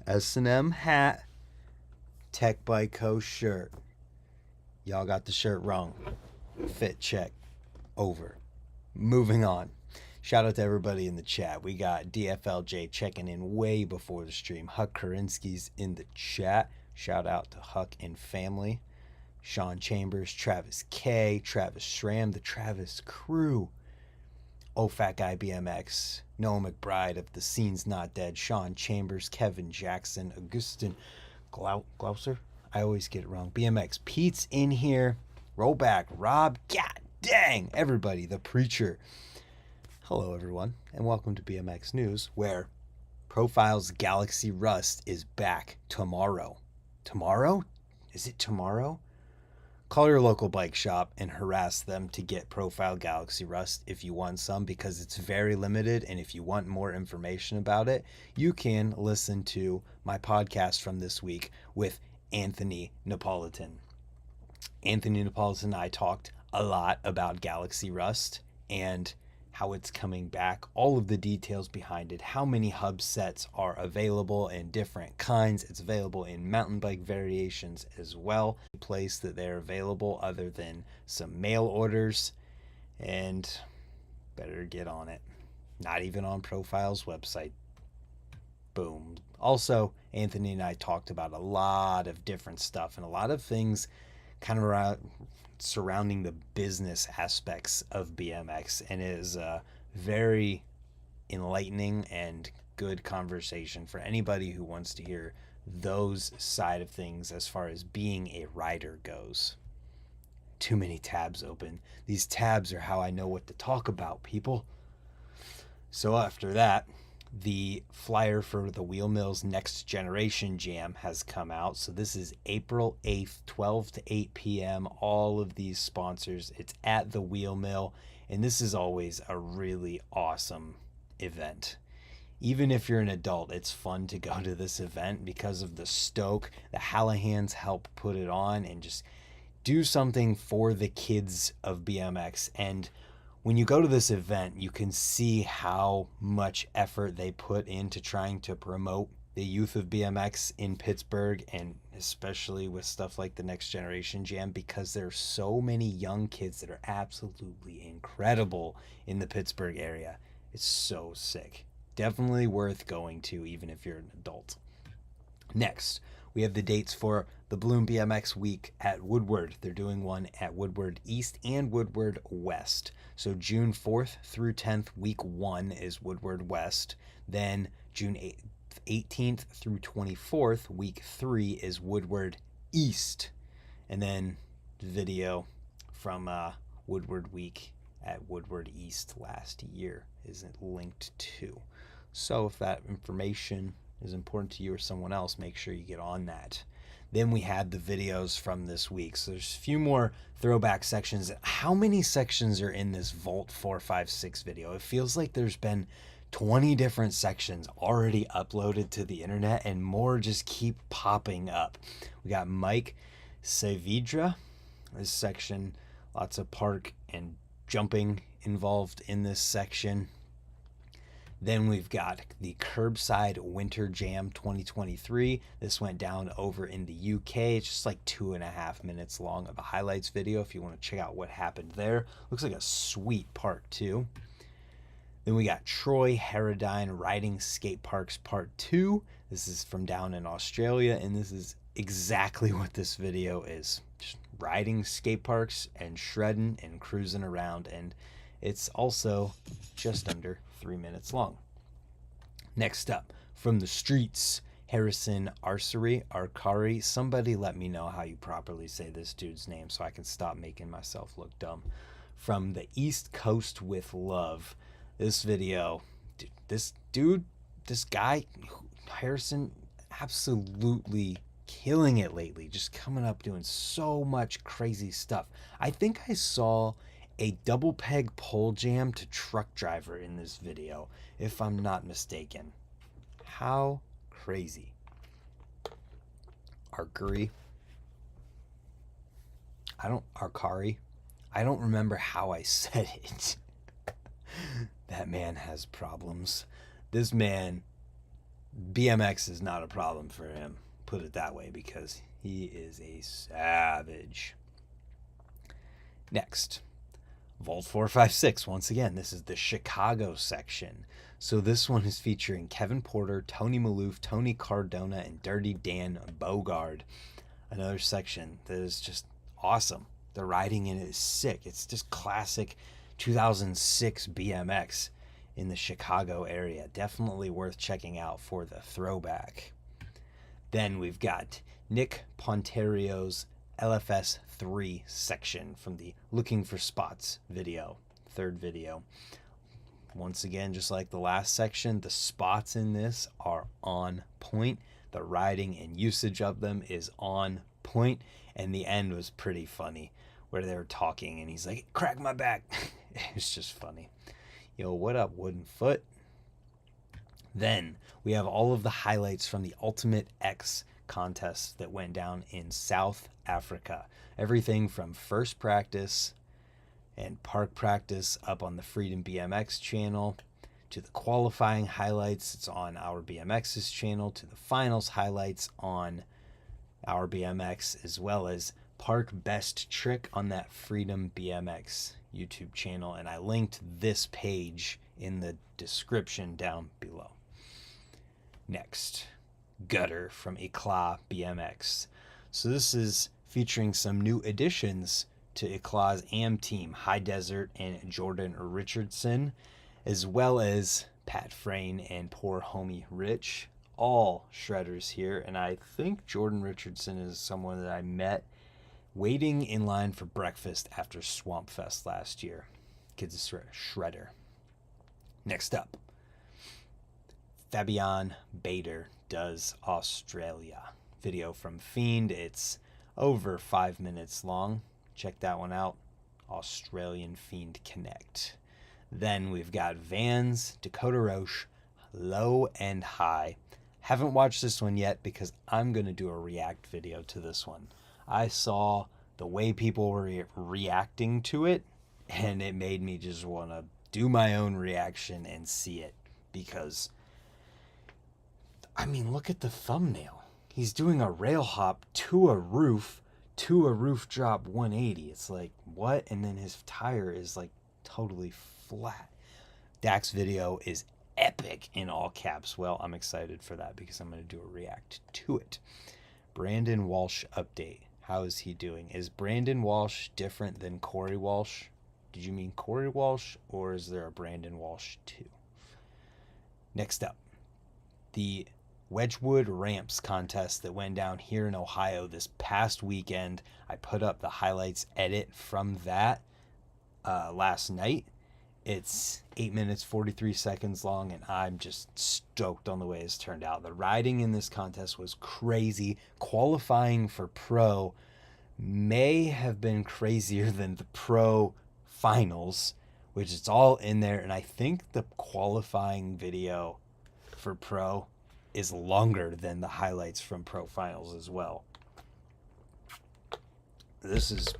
S&M hat, Tech Bike Co. shirt. Y'all got the shirt wrong. Fit check. Over. Moving on. Shout out to everybody in the chat. We got DFLJ checking in way before the stream. Huck Karinsky's in the chat. Shout out to Huck and family. Sean Chambers, Travis K, Travis Schramm, the Travis crew. Fat Guy BMX, Noah McBride of The Scene's Not Dead, Sean Chambers, Kevin Jackson, Augustin Glauser. I always get it wrong. BMX Pete's in here. Rollback Rob. God dang, everybody. The Preacher. Hello, everyone, and welcome to BMX News, where Profile's Galaxy Rust is back tomorrow. Tomorrow? Is it tomorrow? Call your local bike shop and harass them to get Profile Galaxy Rust if you want some, because it's very limited, and if you want more information about it, you can listen to my podcast from this week with Anthony Napolitan. Anthony Napolitan and I talked a lot about Galaxy Rust and how it's coming back, all of the details behind it, how many hub sets are available in different kinds. It's available in mountain bike variations as well. A place that they're available other than some mail orders, and better get on it. Not even on Profile's website. Boom. Also, Anthony and I talked about a lot of different stuff and a lot of things kind of around surrounding the business aspects of BMX, and it is a very enlightening and good conversation for anybody who wants to hear those side of things as far as being a rider goes. Too many tabs open. These tabs are how I know what to talk about, people. So after that, the flyer for the Wheel Mill's Next Generation Jam has come out. So this is April 8th, 12 to 8 p.m. All of these sponsors. It's at the Wheel Mill, and this is always a really awesome event. Even if you're an adult, it's fun to go to this event because of the stoke. The Hallahans help put it on and just do something for the kids of BMX. And when you go to this event, you can see how much effort they put into trying to promote the youth of BMX in Pittsburgh, and especially with stuff like the Next Generation Jam, because there are so many young kids that are absolutely incredible in the Pittsburgh area. It's so sick. Definitely worth going to, even if you're an adult. Next, we have the dates for the Bloom BMX Week at Woodward. They're doing one at Woodward East and Woodward West. So June 4th through 10th, week 1 is Woodward West. Then June 18th through 24th, week 3 is Woodward East. And then the video from Woodward Week at Woodward East last year is linked too. So if that information is important to you or someone else, make sure you get on that. Then we had the videos from this week. So there's a few more throwback sections. How many sections are in this Volt 456 video? It feels like there's been 20 different sections already uploaded to the internet, and more just keep popping up. We got Mike Saavedra. This section, lots of park and jumping involved in this section. Then we've got the Curbside Winter Jam 2023. This went down over in the UK. It's just like 2.5 minutes long of a highlights video if you want to check out what happened there. Looks like a sweet park too. Then we got Troy Herodine Riding Skate Parks Part 2. This is from down in Australia, and this is exactly what this video is. Just riding skate parks and shredding and cruising around, and it's also just under 3 minutes long. Next up, from the streets, Harrison Arcari. Somebody let me know how you properly say this dude's name so I can stop making myself look dumb. From the East Coast with Love. This video, this guy, Harrison, absolutely killing it lately. Just coming up doing so much crazy stuff. I think I saw a double peg pole jam to truck driver in this video, if I'm not mistaken. How crazy. Arcari. I don't remember how I said it. That man has problems. This man BMX is not a problem for him, put it that way, because he is a savage. Next, Vault 456. Once again, this is the Chicago section. So this one is featuring Kevin Porter, Tony Maloof, Tony Cardona, and Dirty Dan Bogard. Another section that is just awesome. The riding in it is sick. It's just classic 2006 BMX in the Chicago area. Definitely worth checking out for the throwback. Then we've got Nick Ponterio's LFS 3 section from the Looking for Spots video, third video. Once again, just like the last section, the spots in this are on point. The riding and usage of them is on point, and the end was pretty funny where they were talking and he's like, crack my back. It's just funny. Yo, what up, Wooden Foot? Then we have all of the highlights from the Ultimate X contest that went down in South Africa. Everything from first practice and park practice up on the Freedom BMX channel, to the qualifying highlights, it's on Our BMX's channel, to the finals highlights on Our BMX, as well as park best trick on that Freedom BMX YouTube channel. And I linked this page in the description down below. Next, Gutter from Eclat BMX. So this is featuring some new additions to Eclat's AM team, High Desert and Jordan Richardson, as well as Pat Frayne and Poor Homie Rich, all shredders here. And I think Jordan Richardson is someone that I met waiting in line for breakfast after Swamp Fest last year. Kid's a shredder. Next up, Fabian Bader does Australia. Video from Fiend. It's over 5 minutes long. Check that one out. Australian Fiend Connect. Then we've got Vans, Dakota Roche, Low and High. Haven't watched this one yet because I'm going to do a react video to this one. I saw the way people were reacting to it, and it made me just want to do my own reaction and see it. Because, I mean, look at the thumbnail. He's doing a rail hop to a roof drop 180. It's like, what? And then his tire is like totally flat. Dak's video is epic in all caps. Well, I'm excited for that because I'm going to do a react to it. Brandon Walsh update. How is he doing? Is Brandon Walsh different than Corey Walsh? Did you mean Corey Walsh, or is there a Brandon Walsh too? Next up, the Wedgwood Ramps contest that went down here in Ohio this past weekend. I put up the highlights edit from that last night. It's 8 minutes 43 seconds long, and I'm just stoked on the way it's turned out. The riding in this contest was crazy. Qualifying for pro may have been crazier than the pro finals, which it's all in there. And I think the qualifying video for pro is longer than the highlights from pro finals as well. This is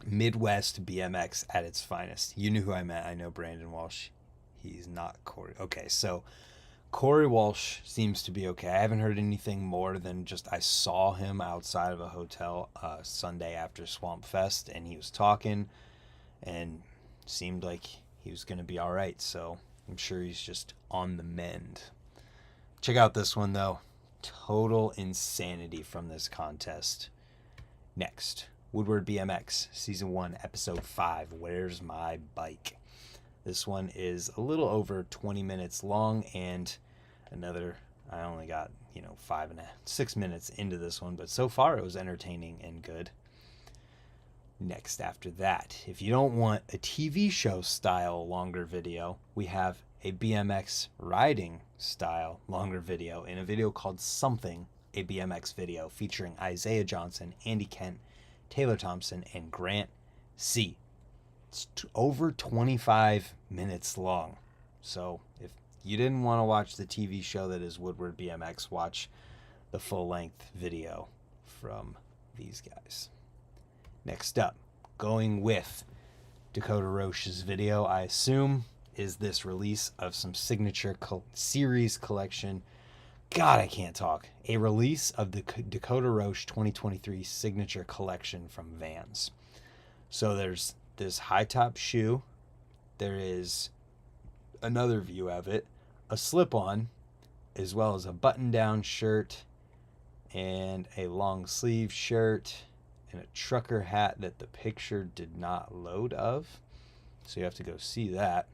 Midwest BMX at its finest. You knew who I meant. I know Brandon Walsh. He's not Corey. Okay, so Corey Walsh seems to be okay. I haven't heard anything more than just I saw him outside of a hotel Sunday after Swamp Fest, and he was talking and seemed like he was going to be all right. So I'm sure he's just on the mend. Check out this one, though. Total insanity from this contest. Next, Woodward BMX, Season 1, Episode 5, Where's My Bike? This one is a little over 20 minutes long, and another, I only got, 6 minutes into this one, but so far it was entertaining and good. Next, after that, if you don't want a TV show style longer video, we have a BMX riding style longer video in a video called Something, a BMX video featuring Isaiah Johnson, Andy Kent, Taylor Thompson, and Grant C. It's over 25 minutes long. So if you didn't want to watch the TV show that is Woodward BMX, watch the full-length video from these guys. Next up, going with Dakota Roche's video, I assume, is this release of some signature series collection God, I can't talk. A release of the Dakota Roche 2023 signature collection from Vans. So there's this high top shoe. There is another view of it, a slip-on, as well as a button-down shirt and a long sleeve shirt and a trucker hat that the picture did not load of. So you have to go see that.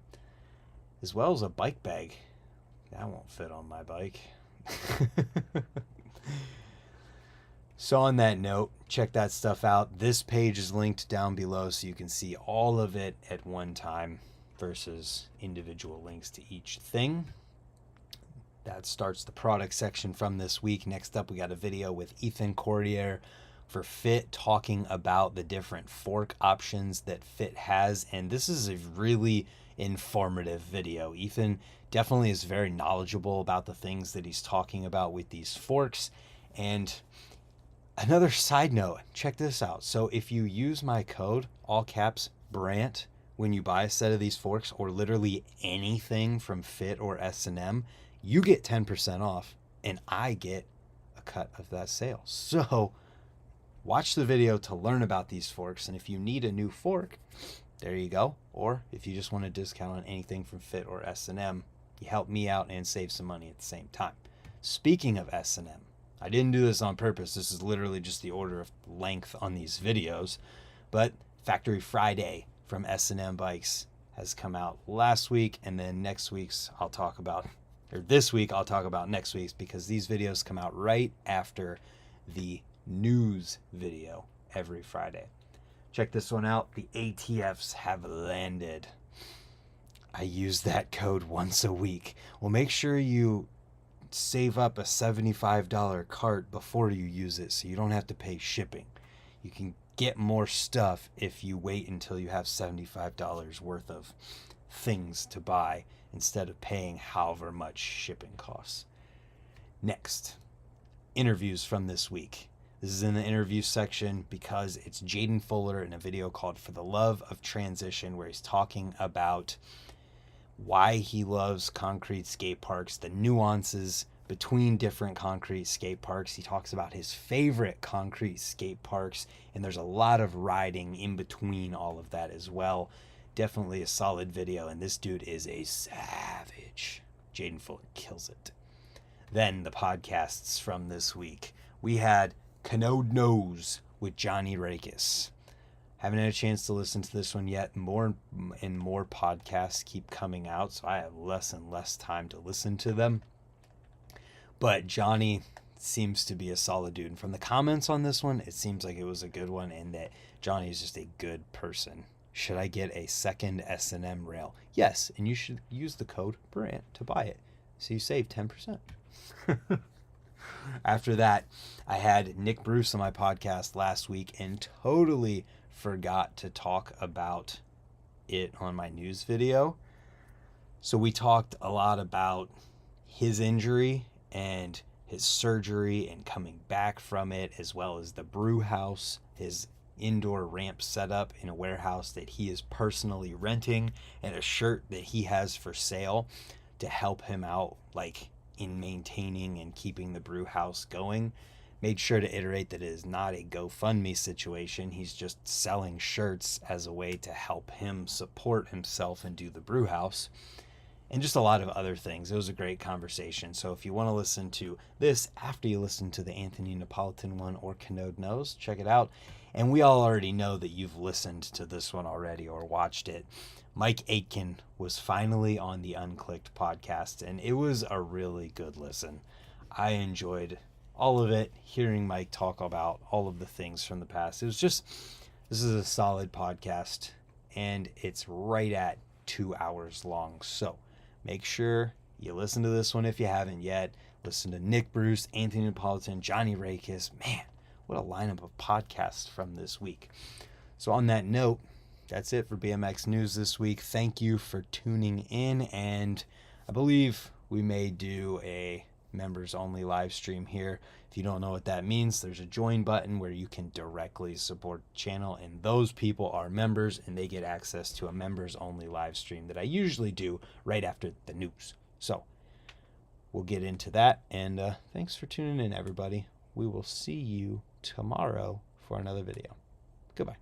As well as a bike bag. That won't fit on my bike. So on that note, check that stuff out. This page is linked down below so you can see all of it at one time versus individual links to each thing. That starts the product section from this week. Next up, we got a video with Ethan Cordier for Fit talking about the different fork options that Fit has. And this is a really informative video. Ethan definitely is very knowledgeable about the things that he's talking about with these forks. And another side note, check this out. So if you use my code, all caps, Brant, when you buy a set of these forks or literally anything from Fit or S&M, you get 10% off and I get a cut of that sale. So watch the video to learn about these forks. And if you need a new fork, there you go. Or if you just want a discount on anything from Fit or S&M, you help me out and save some money at the same time. Speaking of S&M, I didn't do this on purpose. This is literally just the order of length on these videos. But Factory Friday from S&M Bikes has come out last week. And then next week's I'll talk about, or this week I'll talk about next week's, because these videos come out right after the news video every Friday. Check this one out. The ATFs have landed. I use that code once a week. Well, make sure you save up a $75 cart before you use it so you don't have to pay shipping. You can get more stuff if you wait until you have $75 worth of things to buy instead of paying however much shipping costs. Next, interviews from this week. This is in the interview section because it's Jaden Fuller in a video called For the Love of Transition, where he's talking about why he loves concrete skate parks, the nuances between different concrete skate parks. He talks about his favorite concrete skate parks, and there's a lot of riding in between all of that as well. Definitely a solid video, and this dude is a savage. Jaden Fuller kills it. Then the podcasts from this week. We had Canode Knows with Johnny Rakis. Haven't had a chance to listen to this one yet. More and more podcasts keep coming out, so I have less and less time to listen to them. But Johnny seems to be a solid dude. And from the comments on this one, it seems like it was a good one and that Johnny is just a good person. Should I get a second S&M rail? Yes, and you should use the code Brant to buy it, so you save 10%. After that, I had Nick Bruce on my podcast last week and totally forgot to talk about it on my news video. So we talked a lot about his injury and his surgery and coming back from it, as well as the brew house, his indoor ramp setup in a warehouse that he is personally renting, and a shirt that he has for sale to help him out, like in maintaining and keeping the brew house going. Made sure to iterate that it is not a GoFundMe situation. He's just selling shirts as a way to help him support himself and do the brew house, and just a lot of other things. It was a great conversation. So if you want to listen to this after you listen to the Anthony Napolitan one or Canode Knows, check it out. And we all already know that you've listened to this one already or watched it. Mike Aitken was finally on the Unclicked podcast, and it was a really good listen. I enjoyed all of it, hearing Mike talk about all of the things from the past. It was just, this is a solid podcast, and it's right at 2 hours long. So make sure you listen to this one if you haven't yet. Listen to Nick Bruce, Anthony Napolitan, Johnny Rakis. Man, what a lineup of podcasts from this week. So on that note, that's it for BMX News this week. Thank you for tuning in, and I believe we may do a members only live stream here. If you don't know what that means, there's a join button where you can directly support the channel, and those people are members and they get access to a members only live stream that I usually do right after the news. So we'll get into that. And thanks for tuning in, everybody. We will see you tomorrow for another video. Goodbye.